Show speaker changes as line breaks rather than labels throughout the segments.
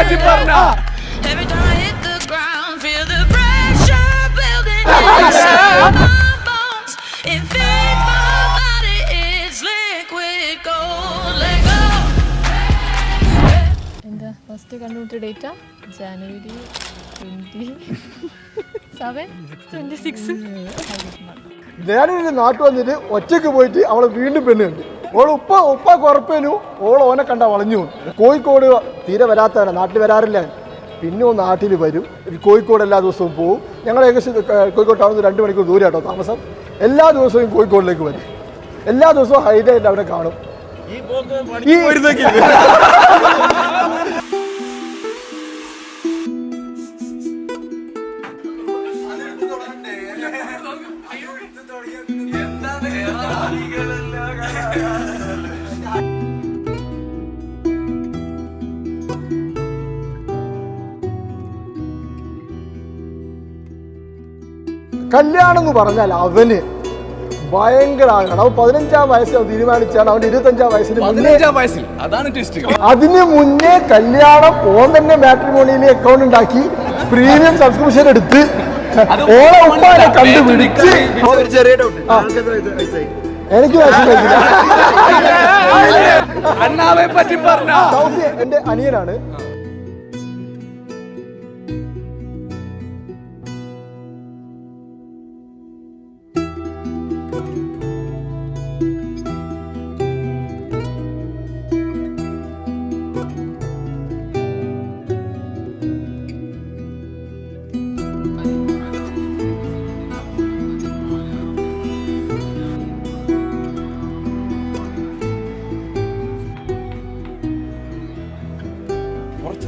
പറ്റി പറഞ്ഞ
എന്താ ഫസ്റ്റ് കണ്ടുമുട്ട ഡേറ്റാ ജനുവരി 26.
ഞാനൊരു നാട്ടിൽ വന്നിട്ട് ഒറ്റയ്ക്ക് പോയിട്ട് അവളെ വീണ്ടും പെണ്ണ് കണ്ടു. ഓൾ ഉപ്പ കുറപ്പേനു ഓൾ ഓനെ കണ്ട വളഞ്ഞു. കോഴിക്കോട് തീരെ വരാത്തവരാ, നാട്ടിൽ വരാറില്ല. പിന്നെ നാട്ടിൽ വരും, കോഴിക്കോട് എല്ലാ ദിവസവും പോവും. ഞങ്ങൾ ഏകദേശം കോഴിക്കോട് ടൗണിൽ 2 മണിക്കൂർ ദൂരമായിട്ടോ താമസം. എല്ലാ ദിവസവും കോഴിക്കോടിലേക്ക് വരും, എല്ലാ ദിവസവും ഹൈഡായിട്ട് അവിടെ കാണും. കല്യാണം എന്ന് പറഞ്ഞാൽ അവന് ഭയങ്കര ആഗ്രഹം. അവൻ 15-ാം വയസ്സിൽ തീരുമാനിച്ചാണ്. അവൻ 25-ാം വയസ്സിൽ അതിന് മുന്നേ കല്യാണം ഓൻ തന്നെ മാട്രിമോണിയിലെ അക്കൗണ്ട് ഉണ്ടാക്കി പ്രീമിയം സബ്സ്ക്രിപ്ഷൻ എടുത്ത് ഓളെ ഉമ്മാനെ കണ്ടുപിടിച്ച്. എനിക്ക് എന്റെ അനിയനാണ്.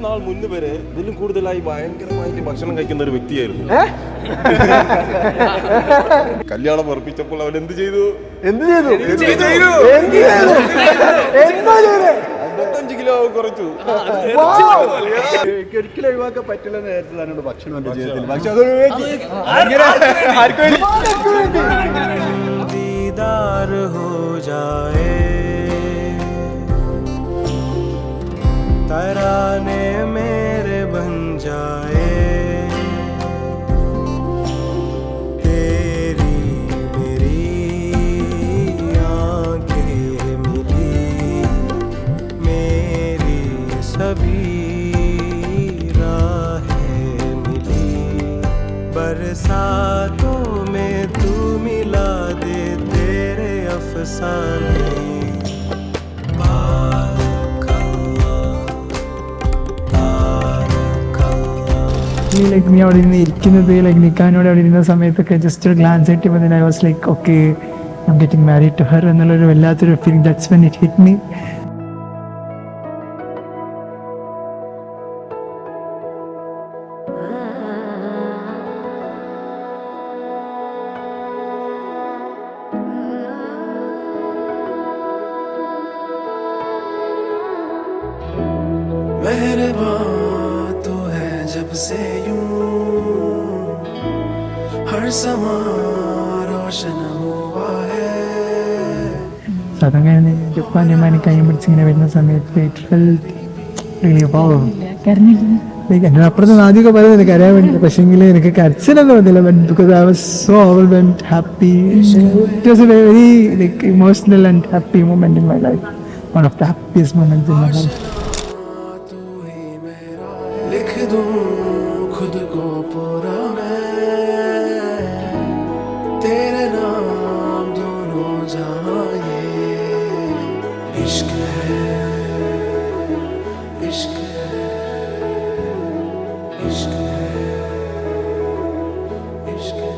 നാൾ മുന്നേ വരെ ഇതിലും കൂടുതലായി ഭയങ്കരമായിട്ട് ഭക്ഷണം കഴിക്കുന്ന ഒരു വ്യക്തിയായിരുന്നു. കല്യാണം ഉറപ്പിച്ചപ്പോൾ അവൻ എന്ത് ചെയ്തു? 55 കിലോ കുറച്ചു.
ഒരിക്കലും ഒഴിവാക്കാൻ പറ്റില്ല നേരത്തെ തന്നെ ഭക്ഷണം എന്റെ ജീവിതത്തിൽ. പക്ഷെ
तराने मेरे बन जाए, तेरी मेरी आंखें मिली, मेरी सभी राहें मिली, बरसातों में तू मिला दे तेरे अफसाने.
ലൈക്ക് നീ അവിടെ ഇരുന്ന് ഇരിക്കുന്നത് ലൈക്ക് നിക്കാനോട് അവിടെ ഇരുന്ന സമയത്തൊക്കെ ജസ്റ്റ് ഒരു ഗ്ലാൻസ് കിട്ടിയപ്പോൾ I was like okay I am getting married to her എന്നുള്ളൊരു വല്ലാത്തൊരു feeling. That's when it hit me.
जब से यूं हर समा रोशन हुआ है.
അതങ്ങനെ ജപ്പാൻ വിമാനം കൈ പിടിച്ചിങ്ങനെ വരുന്ന സമയത്ത് ഇറ്റ് ഫെൽറ്റ് റിയലി വാവ്. എൻ്റെ അപ്പുറത്ത് ആദ്യമൊക്കെ പറയുന്നത് കരയാൻ വേണ്ടിയിട്ട്, പക്ഷേങ്കിൽ എനിക്ക് കരച്ചിലൊന്നും വന്നില്ല. But because I was so overwhelmed happy. It was A very like emotional and happy moment in my life. One of the happiest moments in my life.
लिख दूं खुद को पूरा मैं, तेरे नाम दोनों जहां ये इश्क है, इश्क है, इश्क है, इश्क है.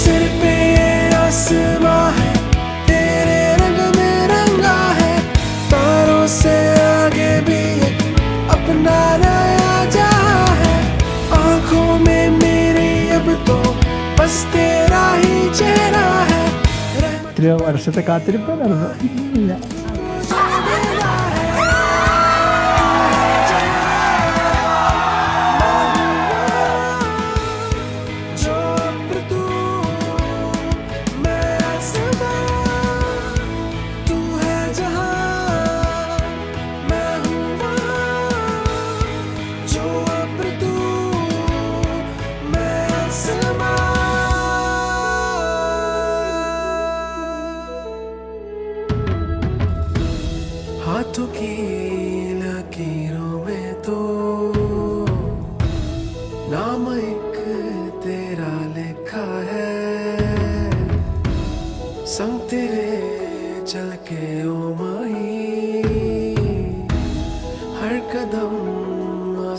सिर पे आसमां है, से आगे भी अपना नया जहां है. आंखों में मेरी अब तो बस तेरा ही चेहरा है.
ഇത്ര വർഷത്തെ കാത്തിരിപ്പ് നടന്നു.
जो तू मैं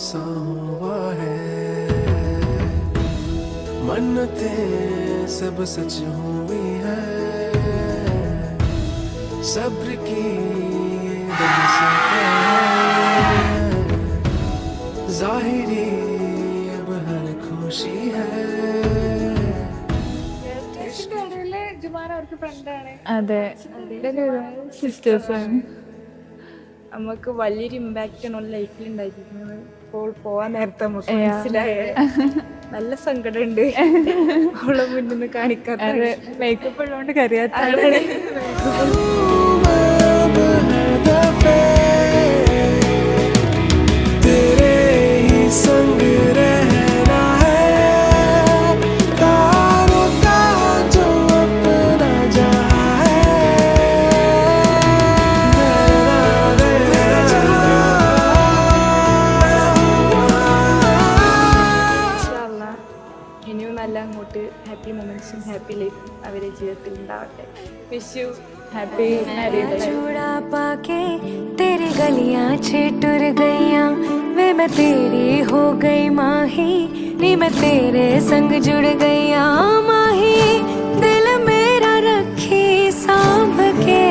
सा हुआ है मन्नतें सब सच हुई है सब्र की जाहिरी अब हर खुशी है
അതെ സിസ്റ്റേഴ്സാണ്.
നമുക്ക് വലിയൊരു ഇമ്പാക്റ്റ് ആണ് ലൈഫിൽ ഉണ്ടായിരിക്കുന്നത്. ഇപ്പോൾ പോവാൻ നേരത്തെ നമുക്ക് മനസ്സിലായ നല്ല സങ്കടം ഉണ്ട് അവളെ മുന്നിൽ നിന്ന് കാണിക്കാത്ത. മേക്കപ്പ് ഉള്ളതുകൊണ്ട് കറിയാത്ത
तेरे ही संग रहना है तारों का जो अपना जहां
ഇനിയും നല്ല അങ്ങോട്ട് ഹാപ്പി മൊമെന്റ്സും ഹാപ്പി ലൈഫും അവരുടെ ജീവിതത്തിൽ ഉണ്ടാവട്ടെ. Wish you happy married life.
छुड़ा पाके तेरी गलियां छिटुर गईयां वे मैं तेरी हो गई माही नी मैं तेरे संग जुड़ गईयां माही दिल मेरा रखी सांभ के